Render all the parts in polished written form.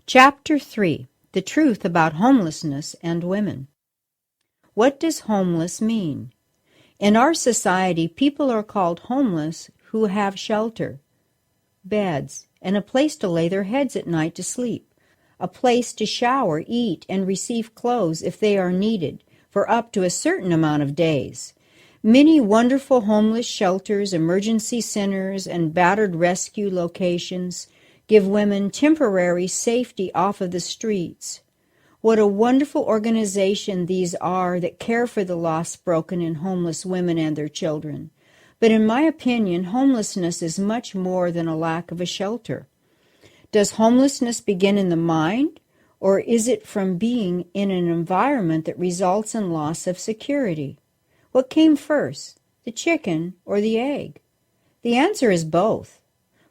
Chapter 3: The Truth About Homelessness and Women. What does homeless mean? In our society, people are called homeless who have shelter, beds, and a place to lay their heads at night to sleep, a place to shower, eat, and receive clothes if they are needed for up to a certain amount of days. Many wonderful homeless shelters, emergency centers, and battered rescue locations give women temporary safety off of the streets. What a wonderful organization these are that care for the lost, broken, and homeless women and their children. But in my opinion, homelessness is much more than a lack of a shelter. Does homelessness begin in the mind, or is it from being in an environment that results in loss of security? What came first, the chicken or the egg? The answer is both.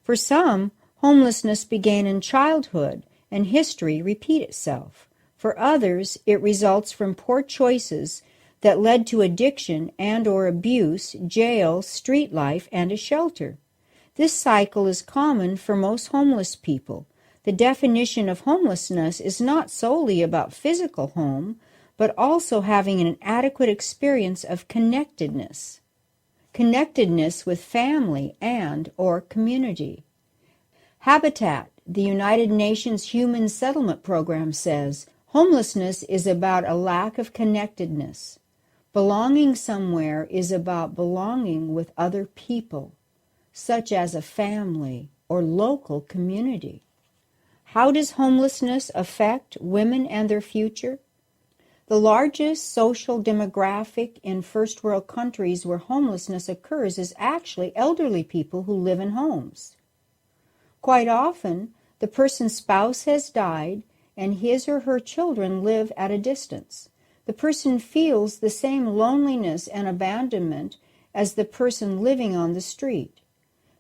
For some, homelessness began in childhood, and history repeat itself. For others, it results from poor choices that led to addiction and or abuse, jail, street life, and a shelter. This cycle is common for most homeless people. The definition of homelessness is not solely about physical home, but also having an adequate experience of connectedness with family and or community. Habitat, the United Nations Human Settlement Program, says homelessness is about a lack of connectedness. Belonging somewhere is about belonging with other people, such as a family or local community. How does homelessness affect women and their future? The largest social demographic in first world countries where homelessness occurs is actually elderly people who live in homes. Quite often, the person's spouse has died and his or her children live at a distance. The person feels the same loneliness and abandonment as the person living on the street.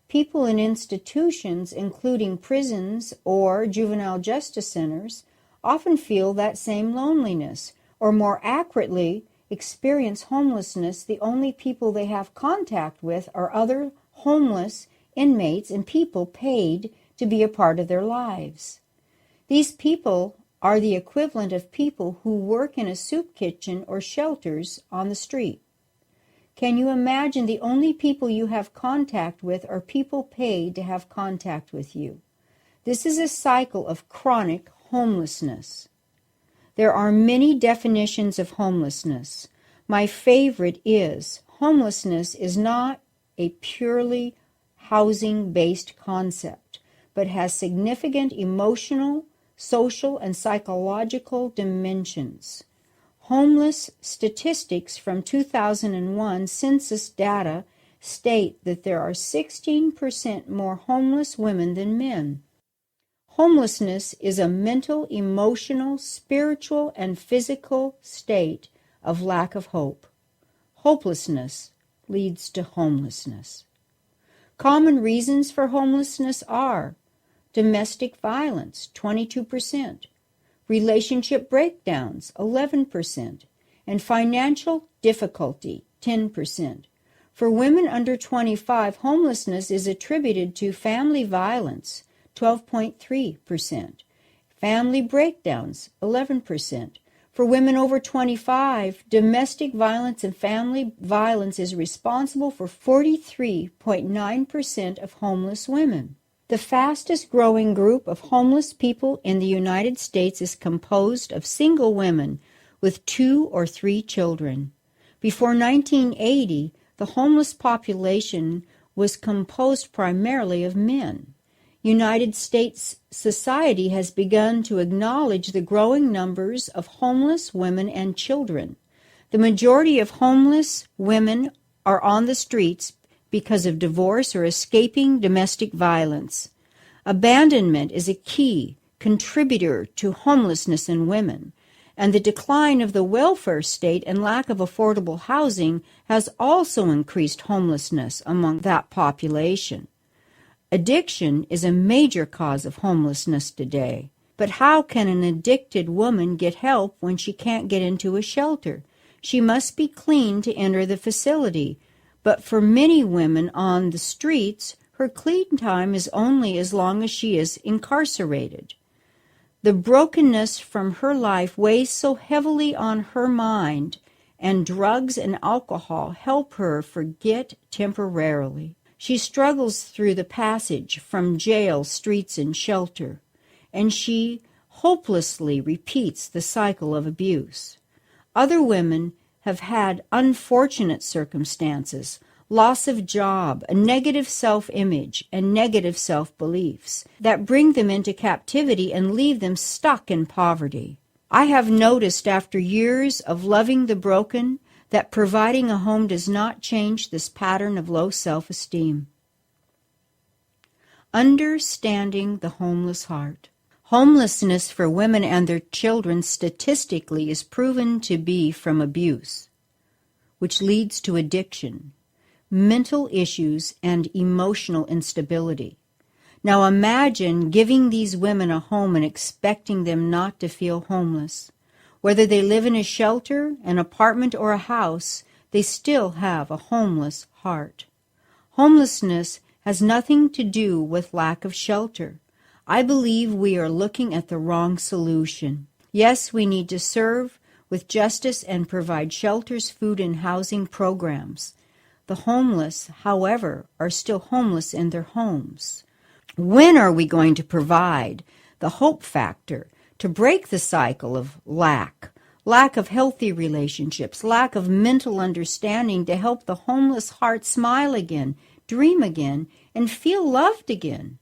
People in institutions, including prisons or juvenile justice centers, often feel that same loneliness, or more accurately, experience homelessness. The only people they have contact with are other homeless inmates and people paid to be a part of their lives. These people are the equivalent of people who work in a soup kitchen or shelters on the street. Can you imagine the only people you have contact with are people paid to have contact with you? This is a cycle of chronic homelessness. There are many definitions of homelessness. My favorite is homelessness is not a purely housing-based concept, but has significant emotional, social, and psychological dimensions. Homeless statistics from 2001 census data state that there are 16% more homeless women than men. Homelessness is a mental, emotional, spiritual, and physical state of lack of hope. Hopelessness leads to homelessness. Common reasons for homelessness are domestic violence, 22%, relationship breakdowns, 11%, and financial difficulty, 10%. For women under 25, homelessness is attributed to family violence, 12.3%, family breakdowns, 11%. For women over 25, domestic violence and family violence is responsible for 43.9% of homeless women. The fastest growing group of homeless people in the United States is composed of single women with 2 or 3 children. Before 1980, the homeless population was composed primarily of men. United States society has begun to acknowledge the growing numbers of homeless women and children. The majority of homeless women are on the streets because of divorce or escaping domestic violence. Abandonment is a key contributor to homelessness in women, and the decline of the welfare state and lack of affordable housing has also increased homelessness among that population. Addiction is a major cause of homelessness today. But how can an addicted woman get help when she can't get into a shelter? She must be clean to enter the facility. But for many women on the streets, her clean time is only as long as she is incarcerated. The brokenness from her life weighs so heavily on her mind, and drugs and alcohol help her forget temporarily. She struggles through the passage from jail, streets, and shelter, and she hopelessly repeats the cycle of abuse. Other women have had unfortunate circumstances, loss of job, a negative self-image, and negative self-beliefs that bring them into captivity and leave them stuck in poverty. I have noticed after years of loving the broken that providing a home does not change this pattern of low self-esteem. Understanding the homeless heart. Homelessness for women and their children statistically is proven to be from abuse, which leads to addiction, mental issues, and emotional instability. Now imagine giving these women a home and expecting them not to feel homeless. Whether they live in a shelter, an apartment, or a house, they still have a homeless heart. Homelessness has nothing to do with lack of shelter. I believe we are looking at the wrong solution. Yes, we need to serve with justice and provide shelters, food, and housing programs. The homeless, however, are still homeless in their homes. When are we going to provide the hope factor to break the cycle of lack of healthy relationships, lack of mental understanding to help the homeless heart smile again, dream again, and feel loved again?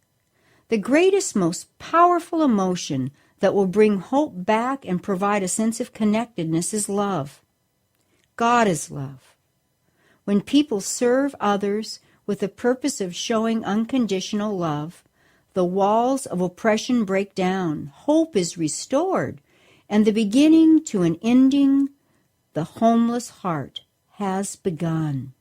The greatest, most powerful emotion that will bring hope back and provide a sense of connectedness is love. God is love. When people serve others with the purpose of showing unconditional love, the walls of oppression break down, hope is restored, and the beginning to an ending, the homeless heart, has begun.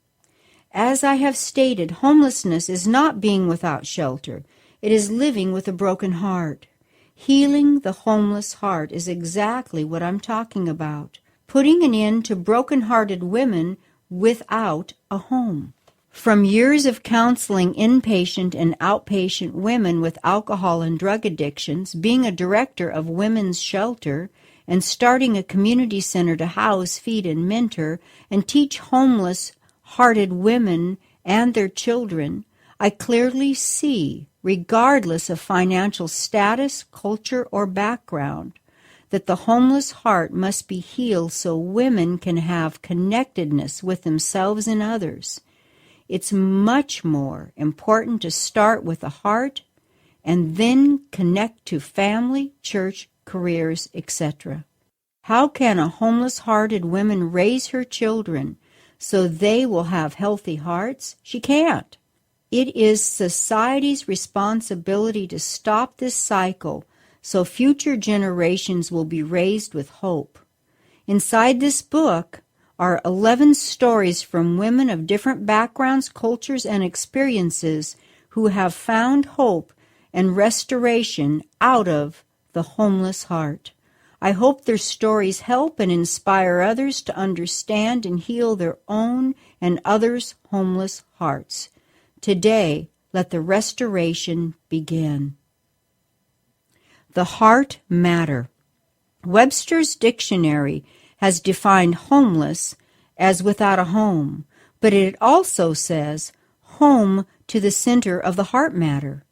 As I have stated, homelessness is not being without shelter. It is living with a broken heart. Healing the homeless heart is exactly what I'm talking about. Putting an end to broken-hearted women without a home. From years of counseling inpatient and outpatient women with alcohol and drug addictions, being a director of Women's Shelter, and starting a community center to house, feed, and mentor, and teach homeless-hearted women and their children, I clearly see, regardless of financial status, culture, or background, that the homeless heart must be healed so women can have connectedness with themselves and others. It's much more important to start with the heart and then connect to family, church, careers, etc. How can a homeless-hearted woman raise her children so they will have healthy hearts? She can't. It is society's responsibility to stop this cycle so future generations will be raised with hope. Inside this book are 11 stories from women of different backgrounds, cultures, and experiences who have found hope and restoration out of the homeless heart. I hope their stories help and inspire others to understand and heal their own and others' homeless hearts. Today, let the restoration begin. The heart matter. Webster's dictionary has defined homeless as without a home, but it also says home to the center of the heart matter.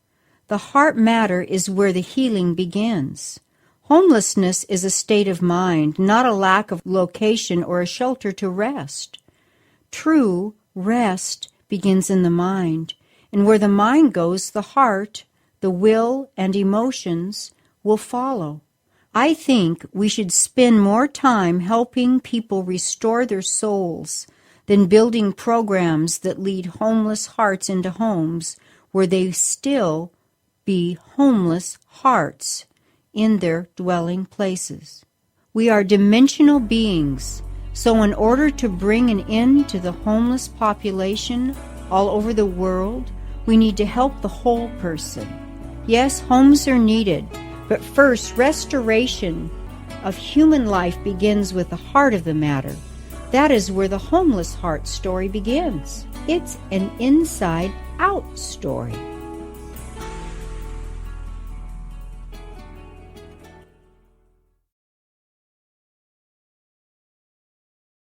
The heart matter is where the healing begins. Homelessness is a state of mind, not a lack of location or a shelter to rest. True rest begins in the mind, and where the mind goes, the heart, the will, and emotions will follow. I think we should spend more time helping people restore their souls than building programs that lead homeless hearts into homes where they still be homeless hearts in their dwelling places. We are dimensional beings, so in order to bring an end to the homeless population all over the world, we need to help the whole person. Yes, homes are needed, but first, restoration of human life begins with the heart of the matter. That is where the homeless heart story begins. It's an inside-out story.